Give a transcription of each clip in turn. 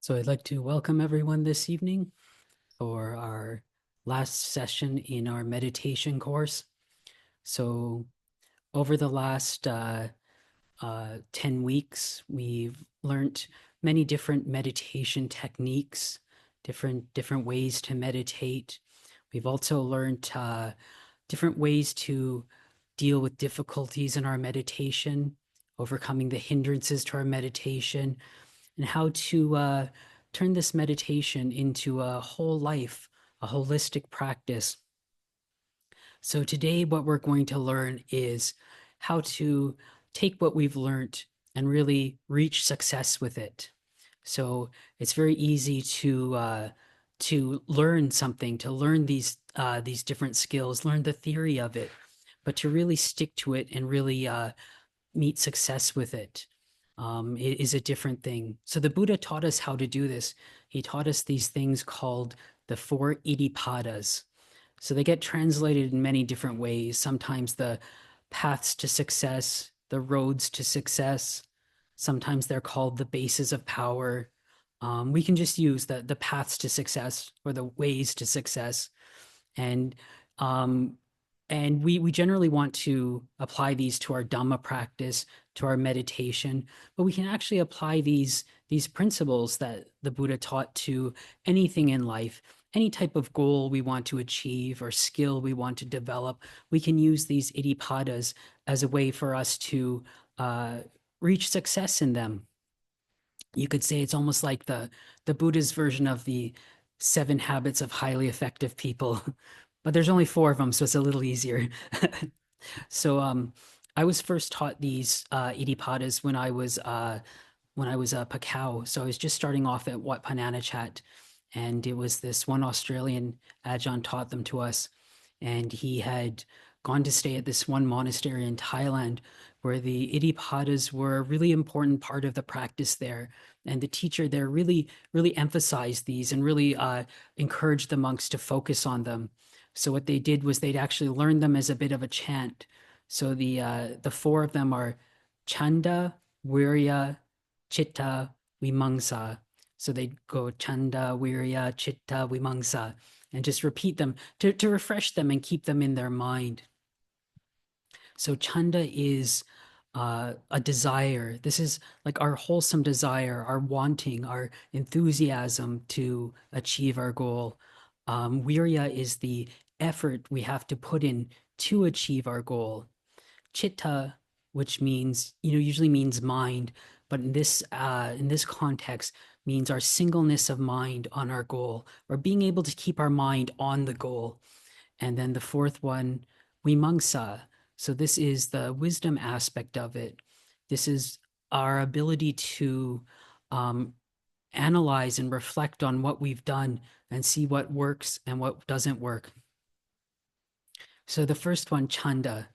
So I'd like to welcome everyone this evening for our last session in our meditation course. So over the last 10 weeks, we've learned many different meditation techniques, different ways to meditate. We've also learned different ways to deal with difficulties in our meditation, overcoming the hindrances to our meditation, and how to turn this meditation into a whole life, a holistic practice. So, today, what we're going to learn is how to take what we've learned and really reach success with it. So, it's very easy to learn something, to learn these different skills, learn the theory of it, but to really stick to it and really meet success with it is a different thing. So the Buddha taught us how to do this. He taught us these things called the Four Iddhipadas. So they get translated in many different ways. Sometimes the paths to success, the roads to success. Sometimes they're called the bases of power. We can just use the paths to success or the ways to success. And um, and we generally want to apply these to our Dhamma practice, to our meditation, but we can actually apply these principles that the Buddha taught to anything in life, any type of goal we want to achieve or skill we want to develop. We can use these Iddhipadas as a way for us to uh, reach success in them. You could say it's almost like the Buddha's version of the 7 habits of highly effective people, but there's only 4 of them, so it's a little easier. So I was first taught these Iddhipadas when I was a Pacau. So I was just starting off at Wat Pananachat, and it was this one Australian Ajahn taught them to us, and he had gone to stay at this one monastery in Thailand where the Iddhipadas were a really important part of the practice there. And the teacher there really emphasized these and really encouraged the monks to focus on them. So what they did was they'd actually learn them as a bit of a chant. So the 4 of them are Chanda, Virya, Chitta, Vimamsa. So they'd go Chanda, Virya, Chitta, Vimamsa, and just repeat them to refresh them and keep them in their mind. So Chanda is a desire. This is like our wholesome desire, our wanting, our enthusiasm to achieve our goal. Virya is the effort we have to put in to achieve our goal. Chitta, which means, usually means mind, but in this context means our singleness of mind on our goal, or being able to keep our mind on the goal. And then the fourth one, Vimamsa. So this is the wisdom aspect of it. This is our ability to um, analyze and reflect on what we've done and see what works and what doesn't work. So the first one, Chanda,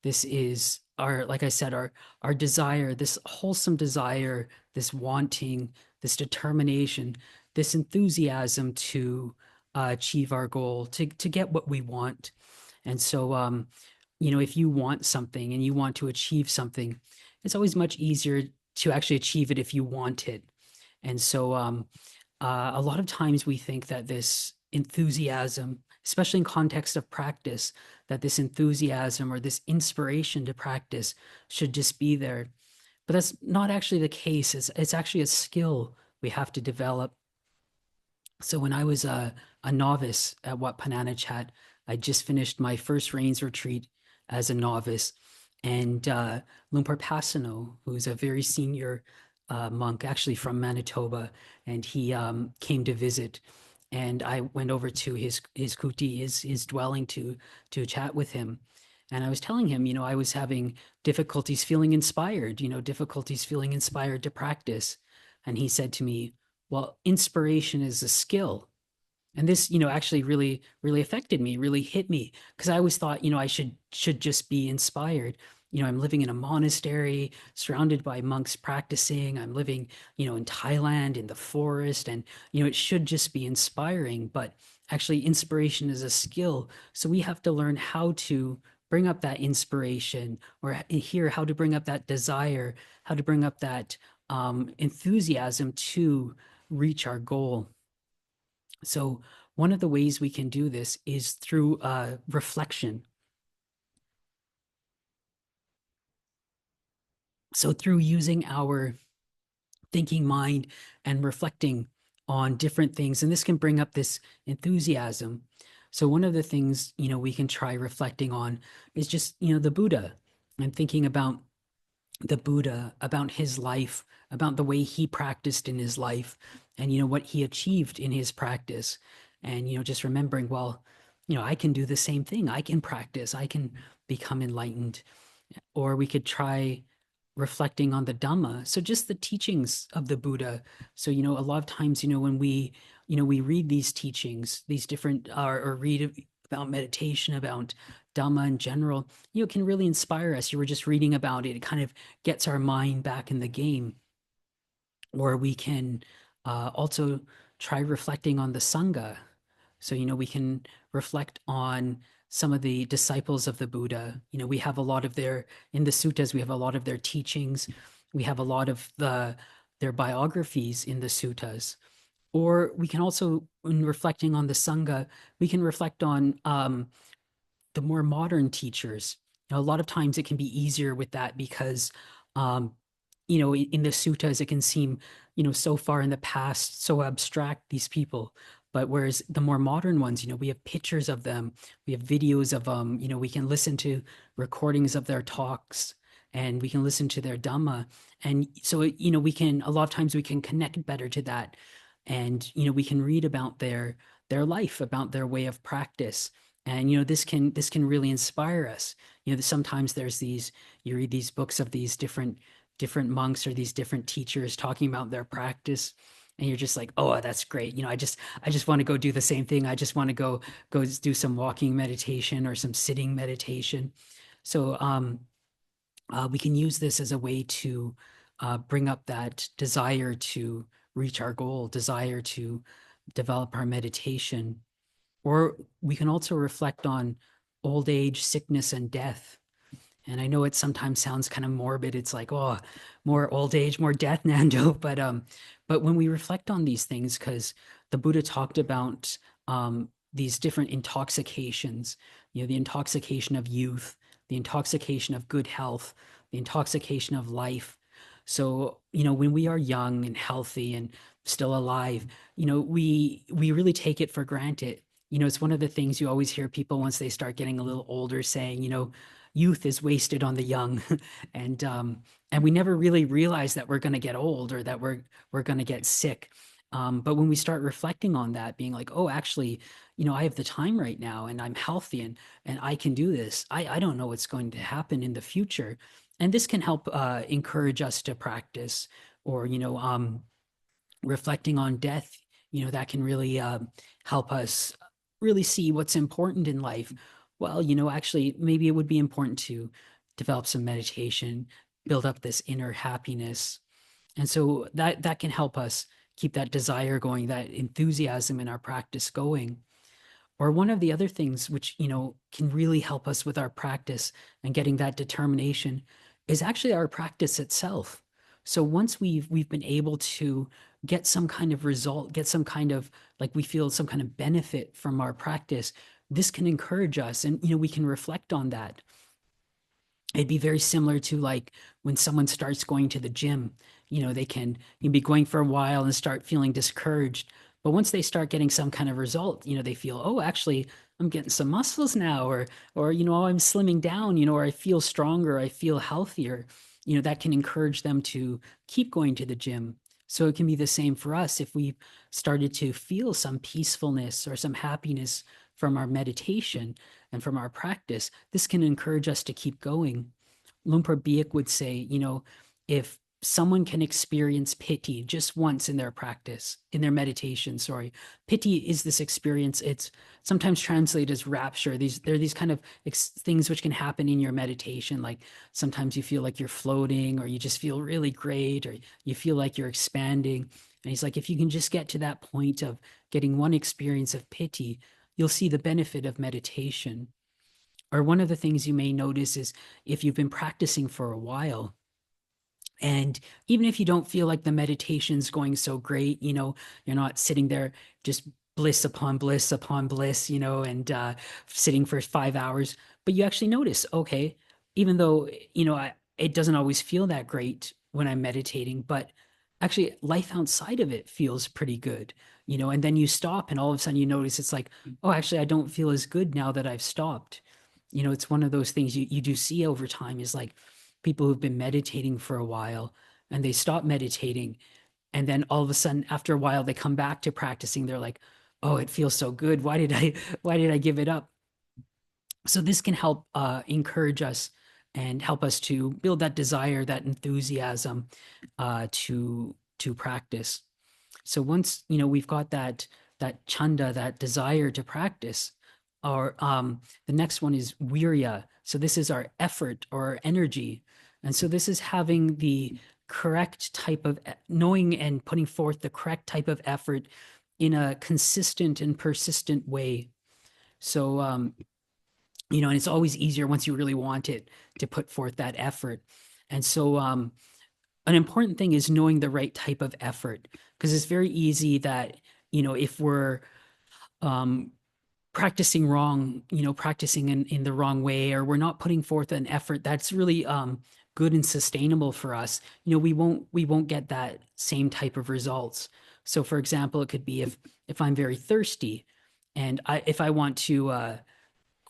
this is our, like I said, our desire, this wholesome desire, this wanting, this determination, this enthusiasm to achieve our goal, to get what we want. And so, if you want something and you want to achieve something, it's always much easier to actually achieve it if you want it. And so, a lot of times we think that this enthusiasm, especially in context of practice, that this enthusiasm or this inspiration to practice should just be there. But that's not actually the case. It's actually a skill we have to develop. So when I was a novice at Wat Pananachat, I just finished my first rains retreat as a novice. And Lumpur Pasano, who's a very senior monk, actually from Manitoba, and he came to visit. And I went over to his kuti, his dwelling, to chat with him. And I was telling him, I was having difficulties feeling inspired, difficulties feeling inspired to practice. And he said to me, well, inspiration is a skill. And this, actually really affected me, really hit me, because I always thought, I should just be inspired. I'm living in a monastery surrounded by monks practicing. I'm living, in Thailand in the forest, and it should just be inspiring. But actually, inspiration is a skill. So we have to learn how to bring up that inspiration, or hear how to bring up that desire, how to bring up that enthusiasm to reach our goal. So one of the ways we can do this is through reflection. So through using our thinking mind and reflecting on different things, and this can bring up this enthusiasm. So one of the things, we can try reflecting on is just, the Buddha, and thinking about the Buddha, about his life, about the way he practiced in his life, and what he achieved in his practice. And just remembering, well, I can do the same thing. I can practice. I can become enlightened. Or we could try reflecting on the Dhamma. So just the teachings of the Buddha. So, a lot of times, when we read these teachings, these different, or read about meditation, about Dhamma in general, it can really inspire us. You were just reading about it. It kind of gets our mind back in the game. Or we can also try reflecting on the Sangha. So, we can reflect on some of the disciples of the Buddha. We have a lot of in the suttas, we have a lot of their teachings. We have a lot of their biographies in the suttas. Or we can also, when reflecting on the Sangha, we can reflect on the more modern teachers. A lot of times it can be easier with that because, um, in the suttas, it can seem, so far in the past, so abstract, these people. But whereas the more modern ones, we have pictures of them, we have videos of them, we can listen to recordings of their talks, and we can listen to their Dhamma. And so, a lot of times we can connect better to that. And, we can read about their life, about their way of practice. And this can really inspire us. Sometimes there's you read these books of these different monks or these different teachers talking about their practice, and you're just like, oh, that's great. I just want to go do the same thing. I just want to go do some walking meditation or some sitting meditation. So we can use this as a way to bring up that desire to reach our goal, desire to develop our meditation. Or we can also reflect on old age, sickness, and death. And I know it sometimes sounds kind of morbid. It's like, oh, more old age, more death, Nando. But when we reflect on these things, because the Buddha talked about these different intoxications, the intoxication of youth, the intoxication of good health, the intoxication of life. So, when we are young and healthy and still alive, we really take it for granted. It's one of the things you always hear people once they start getting a little older saying, youth is wasted on the young. And we never really realize that we're going to get old or that we're going to get sick. But when we start reflecting on that, being like, oh, actually, I have the time right now and I'm healthy and I can do this. I don't know what's going to happen in the future. And this can help encourage us to practice. Or reflecting on death, that can really help us really see what's important in life. Well, actually, maybe it would be important to develop some meditation, build up this inner happiness. And so that can help us keep that desire going, that enthusiasm in our practice going. Or one of the other things which, can really help us with our practice and getting that determination is actually our practice itself. So once we've been able to get some kind of result, get some kind of, like, we feel some kind of benefit from our practice, this can encourage us, and we can reflect on that. It'd be very similar to like when someone starts going to the gym. They can be going for a while and start feeling discouraged. But once they start getting some kind of result, they feel, oh, actually, I'm getting some muscles now, or oh, I'm slimming down, or I feel stronger, I feel healthier. That can encourage them to keep going to the gym. So it can be the same for us if we've started to feel some peacefulness or some happiness from our meditation and from our practice. This can encourage us to keep going. Lumpur Biek would say, if someone can experience piti just once in their practice, in their meditation, sorry, piti is this experience. It's sometimes translated as rapture. There are these kind of things which can happen in your meditation. Like sometimes you feel like you're floating, or you just feel really great, or you feel like you're expanding. And he's like, if you can just get to that point of getting one experience of piti, you'll see the benefit of meditation. Or one of the things you may notice is if you've been practicing for a while, And even if you don't feel like the meditation's going so great, you're not sitting there just bliss upon bliss, and sitting for 5 hours, but you actually notice, okay, even though, it doesn't always feel that great when I'm meditating, but actually life outside of it feels pretty good, and then you stop and all of a sudden you notice it's like, oh, actually, I don't feel as good now that I've stopped. It's one of those things you do see over time is like people who've been meditating for a while and they stop meditating. And then all of a sudden, after a while, they come back to practicing. They're like, oh, it feels so good. Why did I give it up? So this can help encourage us and help us to build that desire, that enthusiasm to practice. So once we've got that chanda, that desire to practice, or the next one is virya. So this is our effort or our energy, and so this is having the correct type of knowing and putting forth the correct type of effort in a consistent and persistent way. So and it's always easier once you really want it to put forth that effort. And so an important thing is knowing the right type of effort, because it's very easy that if we're um, practicing wrong, practicing in the wrong way, or we're not putting forth an effort that's really good and sustainable for us, we won't get that same type of results. So for example, it could be if I'm very thirsty and if I want to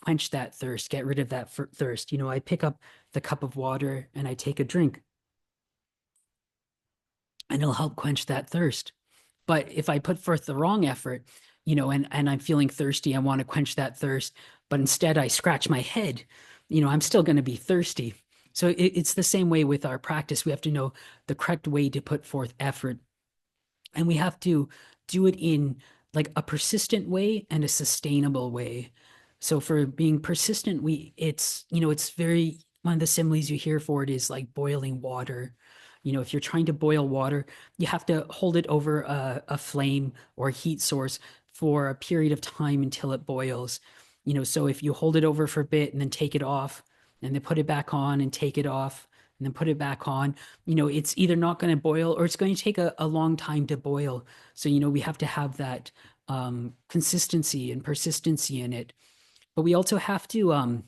quench that thirst, get rid of that thirst, I pick up the cup of water and I take a drink, and it'll help quench that thirst. But if I put forth the wrong effort, and I'm feeling thirsty, I want to quench that thirst, but instead I scratch my head, I'm still going to be thirsty. So it's the same way with our practice. We have to know the correct way to put forth effort, and we have to do it in like a persistent way and a sustainable way. So for being persistent, it's very, one of the similes you hear for it is like boiling water. If you're trying to boil water, you have to hold it over a flame or a heat source for a period of time until it boils. So if you hold it over for a bit and then take it off and then put it back on and take it off and then put it back on, it's either not going to boil or it's going to take a long time to boil. So, we have to have that consistency and persistency in it. But we also have to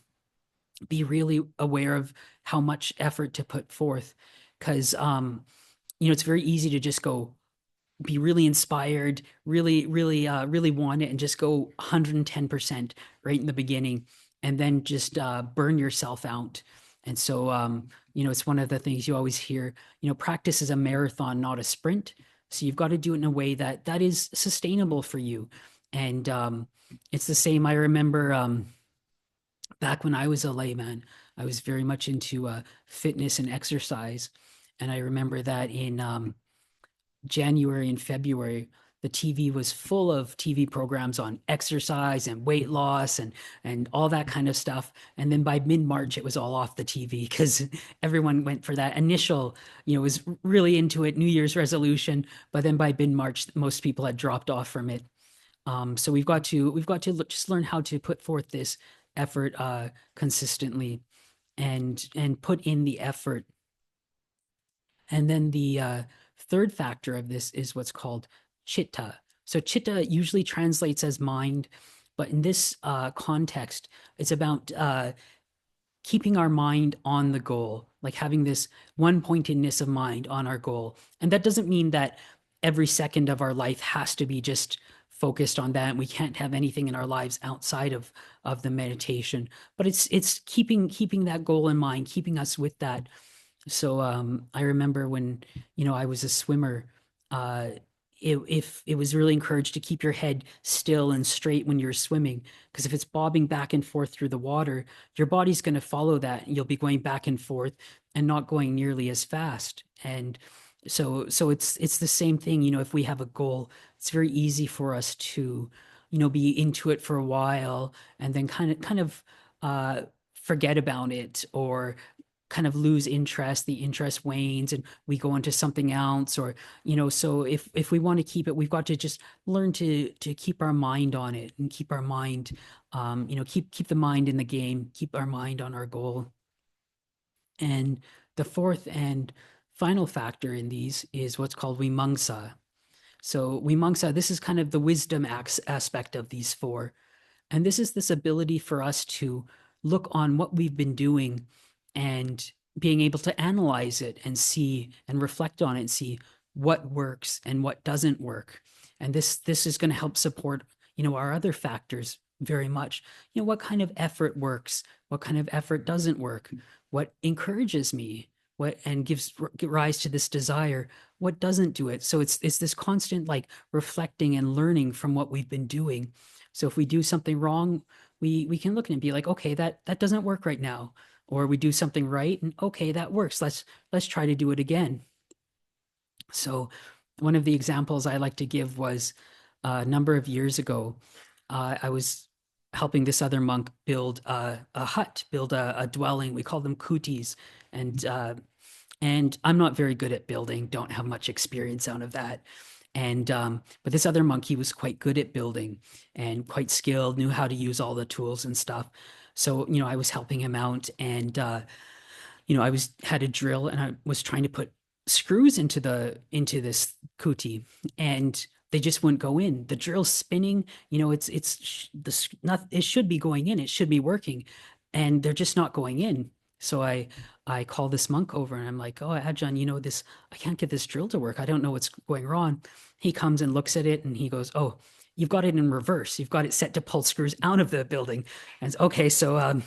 be really aware of how much effort to put forth, because it's very easy to just go be really inspired, really want it, and just go 110% right in the beginning, and then just burn yourself out. And so, it's one of the things you always hear. Practice is a marathon, not a sprint. So you've got to do it in a way that is sustainable for you. And it's the same. I remember back when I was a layman, I was very much into fitness and exercise, and I remember that in January and February, the TV was full of TV programs on exercise and weight loss and all that kind of stuff. And then by mid-March, it was all off the TV because everyone went for that initial, was really into it, New Year's resolution. But then by mid-March, most people had dropped off from it. So we've got to just learn how to put forth this effort consistently and put in the effort. And then the third factor of this is what's called chitta. So chitta usually translates as mind, but in this context, it's about keeping our mind on the goal, like having this one pointedness of mind on our goal. And that doesn't mean that every second of our life has to be just focused on that. And we can't have anything in our lives outside of the meditation, but it's keeping that goal in mind, keeping us with that. So I remember when I was a swimmer, uh, if it was really encouraged to keep your head still and straight when you're swimming, because if it's bobbing back and forth through the water, your body's going to follow that. And you'll be going back and forth and not going nearly as fast. And so it's the same thing. If we have a goal, it's very easy for us to be into it for a while and then kind of uh, forget about it, or kind of lose interest, the interest wanes and we go into something else, or so if we want to keep it, we've got to just learn to keep our mind on it and keep our mind keep the mind in the game, keep our mind on our goal. And the fourth and final factor in these is what's called vimamsa. So vimamsa, this is kind of the wisdom aspect of these four. And this is this ability for us to look on what we've been doing and being able to analyze it and see and reflect on it and see what works and what doesn't work. And this is going to help support, our other factors very much. What kind of effort works, what kind of effort doesn't work, what encourages me, what and gives rise to this desire, what doesn't do it. So it's this constant like reflecting and learning from what we've been doing. So if we do something wrong, we can look at it and be like, okay, that doesn't work right now. Or we do something right and okay, that works. Let's try to do it again. So one of the examples I like to give was a number of years ago, I was helping this other monk build a hut, build a dwelling. We call them kutis, and I'm not very good at building, don't have much experience out of that. And but this other monk, he was quite good at building and quite skilled, knew how to use all the tools and stuff. So, I was helping him out, and I was had a drill and I was trying to put screws into this kuti, and they just wouldn't go in. The drill's spinning, it should be going in, it should be working, and they're just not going in. So I call this monk over and I'm like, "Oh, Ajahn, this I can't get this drill to work. I don't know what's going wrong." He comes and looks at it and he goes, "Oh, you've got it in reverse. You've got it set to pull screws out of the building." And it's, okay, so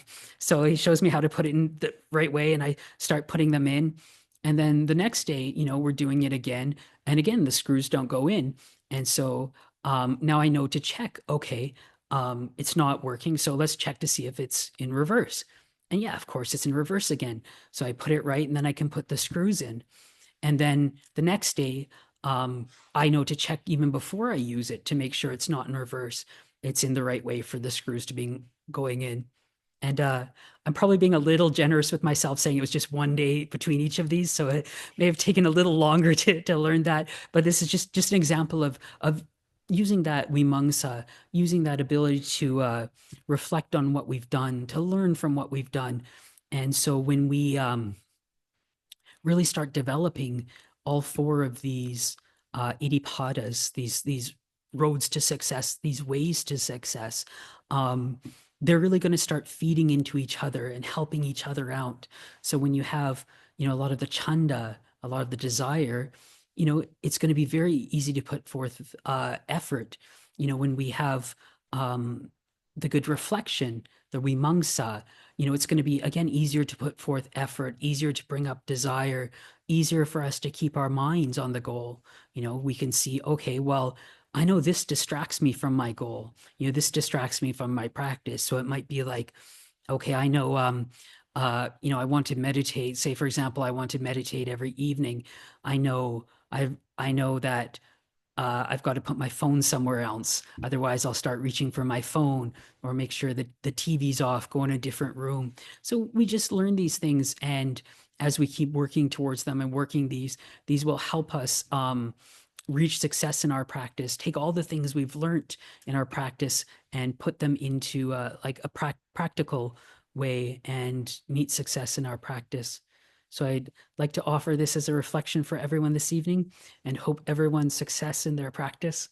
he shows me how to put it in the right way, and I start putting them in. And then the next day, we're doing it again, and again the screws don't go in. And so now I know to check. Okay, it's not working, so let's check to see if it's in reverse. And yeah, of course it's in reverse again. So I put it right, and then I can put the screws in. And then the next day, I know to check even before I use it to make sure it's not in reverse. It's in the right way for the screws to be going in. And I'm probably being a little generous with myself saying it was just one day between each of these. So it may have taken a little longer to learn that. But this is just an example of using that vimamsa, using that ability to reflect on what we've done, to learn from what we've done. And so when we really start developing all four of these iddhipadas, these roads to success, these ways to success, they're really going to start feeding into each other and helping each other out. So when you have, a lot of the chanda, a lot of the desire, it's going to be very easy to put forth effort. When we have the good reflection, the vimamsa, it's going to be, again, easier to put forth effort, easier to bring up desire, easier for us to keep our minds on the goal. We can see, okay, well, I know this distracts me from my goal. This distracts me from my practice. So it might be like, okay, I know, I want to meditate. Say, for example, I want to meditate every evening. I know, I know that I've got to put my phone somewhere else. Otherwise, I'll start reaching for my phone or make sure that the TV's off, go in a different room. So we just learn these things. And as we keep working towards them and working these will help us reach success in our practice, take all the things we've learned in our practice and put them into like a practical way and meet success in our practice. So I'd like to offer this as a reflection for everyone this evening and hope everyone's success in their practice.